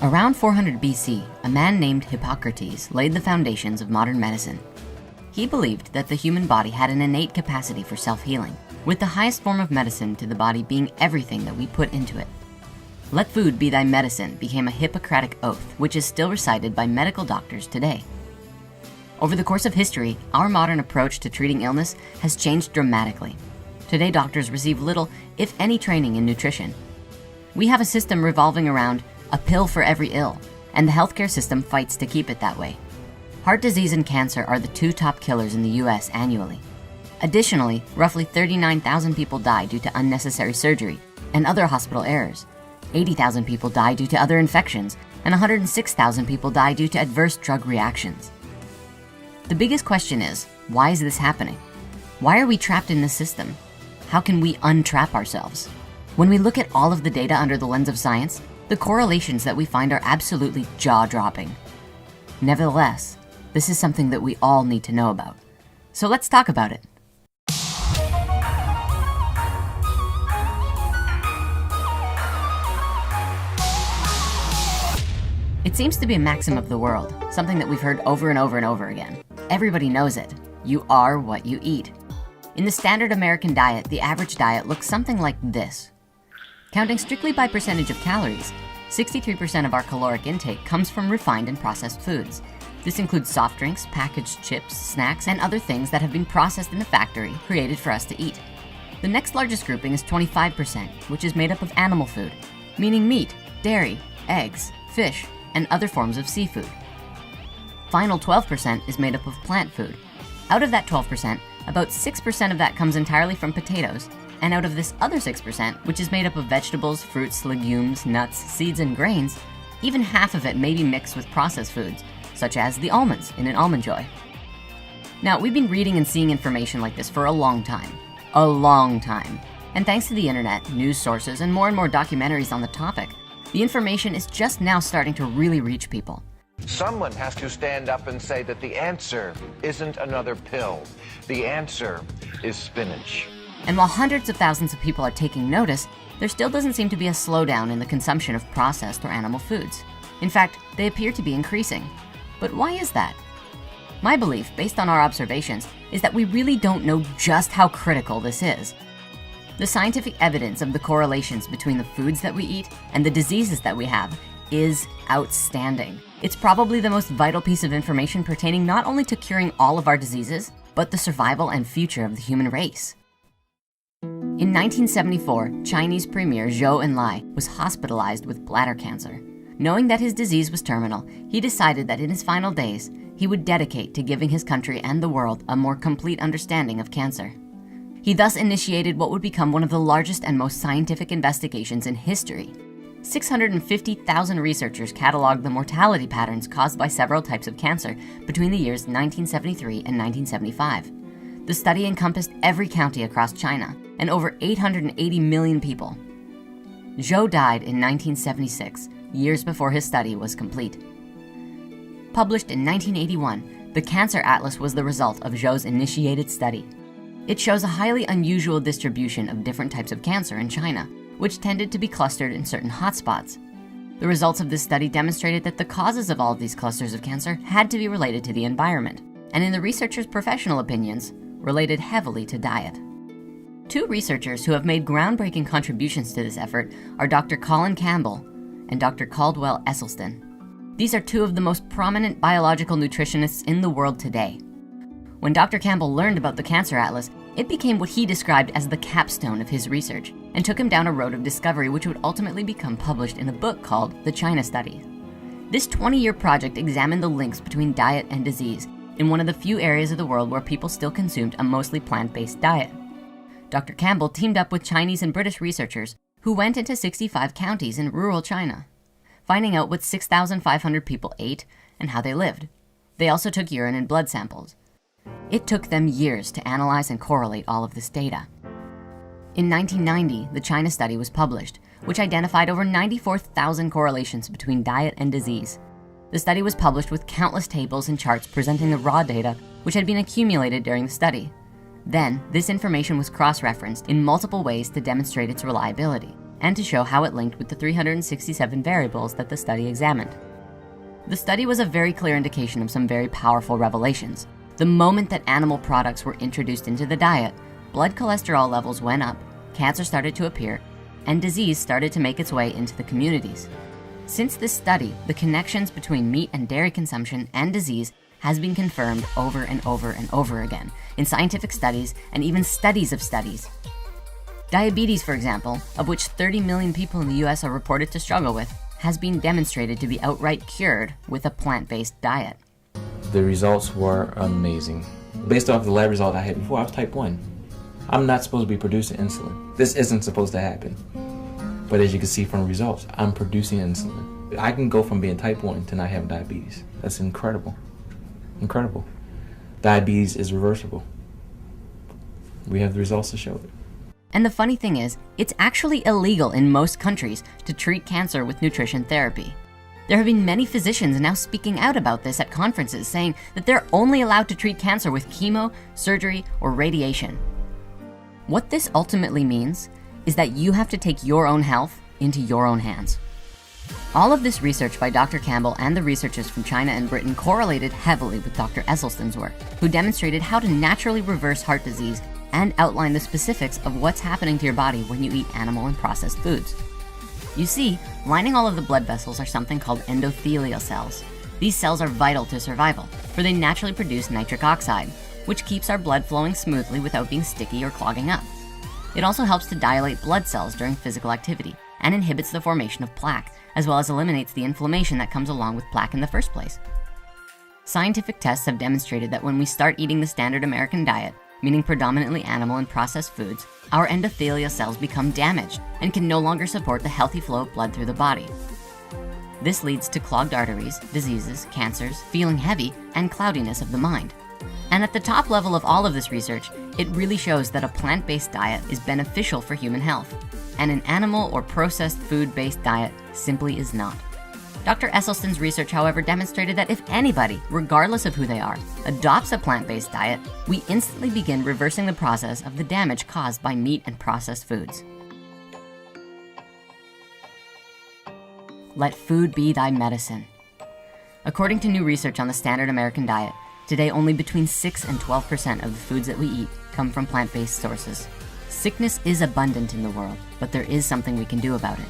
Around 400 BC, a man named Hippocrates laid the foundations of modern medicine. He believed that the human body had an innate capacity for self-healing, with the highest form of medicine to the body being everything that we put into it. Let food be thy medicine became a Hippocratic oath, which is still recited by medical doctors today. Over the course of history, our modern approach to treating illness has changed dramatically. Today, doctors receive little, if any, training in nutrition. We have a system revolving around a pill for every ill, and the healthcare system fights to keep it that way. Heart disease and cancer are the two top killers in the US annually. Additionally, roughly 39,000 people die due to unnecessary surgery and other hospital errors. 80,000 people die due to other infections, and 106,000 people die due to adverse drug reactions. The biggest question is, why is this happening? Why are we trapped in this system? How can we untrap ourselves? When we look at all of the data under the lens of science, the correlations that we find are absolutely jaw-dropping. Nevertheless, this is something that we all need to know about. So let's talk about it. It seems to be a maxim of the world, something that we've heard over and over and over again. Everybody knows it. You are what you eat. In the standard American diet, the average diet looks something like this. Counting strictly by percentage of calories, 63% of our caloric intake comes from refined and processed foods. This includes soft drinks, packaged chips, snacks, and other things that have been processed in the factory, created for us to eat. The next largest grouping is 25%, which is made up of animal food, meaning meat, dairy, eggs, fish, and other forms of seafood. Final 12% is made up of plant food. Out of that 12%, about 6% of that comes entirely from potatoes, and out of this other 6%, which is made up of vegetables, fruits, legumes, nuts, seeds, and grains, even half of it may be mixed with processed foods, such as the almonds in an Almond Joy. Now, we've been reading and seeing information like this for a long time. And thanks to the internet, news sources, and more documentaries on the topic, the information is just now starting to really reach people. Someone has to stand up and say that the answer isn't another pill. The answer is spinach. And while hundreds of thousands of people are taking notice, there still doesn't seem to be a slowdown in the consumption of processed or animal foods. In fact, they appear to be increasing. But why is that? My belief, based on our observations, is that we really don't know just how critical this is. The scientific evidence of the correlations between the foods that we eat and the diseases that we have is outstanding. It's probably the most vital piece of information pertaining not only to curing all of our diseases, but the survival and future of the human race. In 1974, Chinese Premier Zhou Enlai was hospitalized with bladder cancer. Knowing that his disease was terminal, he decided that in his final days, he would dedicate to giving his country and the world a more complete understanding of cancer. He thus initiated what would become one of the largest and most scientific investigations in history. 650,000 researchers cataloged the mortality patterns caused by several types of cancer between the years 1973 and 1975. The study encompassed every county across China and over 880 million people. Zhou died in 1976, years before his study was complete. Published in 1981, the Cancer Atlas was the result of Zhou's initiated study. It shows a highly unusual distribution of different types of cancer in China, which tended to be clustered in certain hotspots. The results of this study demonstrated that the causes of all of these clusters of cancer had to be related to the environment, and in the researchers' professional opinions, related heavily to diet. Two researchers who have made groundbreaking contributions to this effort are Dr. Colin Campbell and Dr. Caldwell Esselstyn. These are two of the most prominent biological nutritionists in the world today. When Dr. Campbell learned about the Cancer Atlas, it became what he described as the capstone of his research and took him down a road of discovery which would ultimately become published in a book called The China Study. This 20-year project examined the links between diet and disease in one of the few areas of the world where people still consumed a mostly plant-based diet. Dr. Campbell teamed up with Chinese and British researchers who went into 65 counties in rural China, finding out what 6,500 people ate and how they lived. They also took urine and blood samples. It took them years to analyze and correlate all of this data. In 1990, the China study was published, which identified over 94,000 correlations between diet and disease. The study was published with countless tables and charts presenting the raw data which had been accumulated during the study. Then, this information was cross-referenced in multiple ways to demonstrate its reliability. and to show how it linked with the 367 variables that the study examined. The study was a very clear indication of some very powerful revelations. The moment that animal products were introduced into the diet, blood cholesterol levels went up, cancer started to appear, and disease started to make its way into the communities. Since this study, the connections between meat and dairy consumption and disease has been confirmed over and over and over again in scientific studies and even studies of studies. Diabetes, for example, of which 30 million people in the US are reported to struggle with, has been demonstrated to be outright cured with a plant-based diet. The results were amazing. Based off the lab result I had before, I was type 1. I'm not supposed to be producing insulin. This isn't supposed to happen. But as you can see from the results, I'm producing insulin. I can go from being type 1 to not having diabetes. That's incredible. Incredible. Diabetes is reversible. We have the results to show it. And the funny thing is, it's actually illegal in most countries to treat cancer with nutrition therapy. There have been many physicians now speaking out about this at conferences, saying that they're only allowed to treat cancer with chemo, surgery, or radiation. What this ultimately means is that you have to take your own health into your own hands. All of this research by Dr. Campbell and the researchers from China and Britain correlated heavily with Dr. Esselstyn's work, who demonstrated how to naturally reverse heart disease and outline the specifics of what's happening to your body when you eat animal and processed foods. You see, lining all of the blood vessels are something called endothelial cells. These cells are vital to survival, for they naturally produce nitric oxide, which keeps our blood flowing smoothly without being sticky or clogging up. It also helps to dilate blood cells during physical activity and inhibits the formation of plaque, as well as eliminates the inflammation that comes along with plaque in the first place. Scientific tests have demonstrated that when we start eating the standard American diet, meaning predominantly animal and processed foods, our endothelial cells become damaged and can no longer support the healthy flow of blood through the body. This leads to clogged arteries, diseases, cancers, feeling heavy, and cloudiness of the mind. And at the top level of all of this research, it really shows that a plant-based diet is beneficial for human health, and an animal or processed food-based diet simply is not. Dr. Esselstyn's research, however, demonstrated that if anybody, regardless of who they are, adopts a plant-based diet, we instantly begin reversing the process of the damage caused by meat and processed foods. Let food be thy medicine. According to new research on the standard American diet, today only between 6 and 12% of the foods that we eat come from plant-based sources. Sickness is abundant in the world, but there is something we can do about it.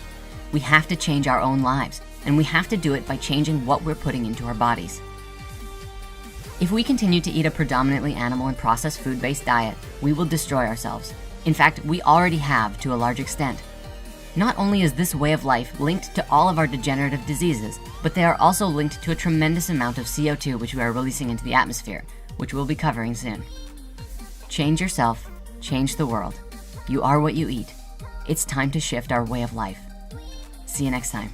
We have to change our own lives, and we have to do it by changing what we're putting into our bodies. If we continue to eat a predominantly animal and processed food-based diet, we will destroy ourselves. In fact, we already have to a large extent. Not only is this way of life linked to all of our degenerative diseases, but they are also linked to a tremendous amount of CO2 which we are releasing into the atmosphere, which we'll be covering soon. Change yourself, change the world. You are what you eat. It's time to shift our way of life. See you next time.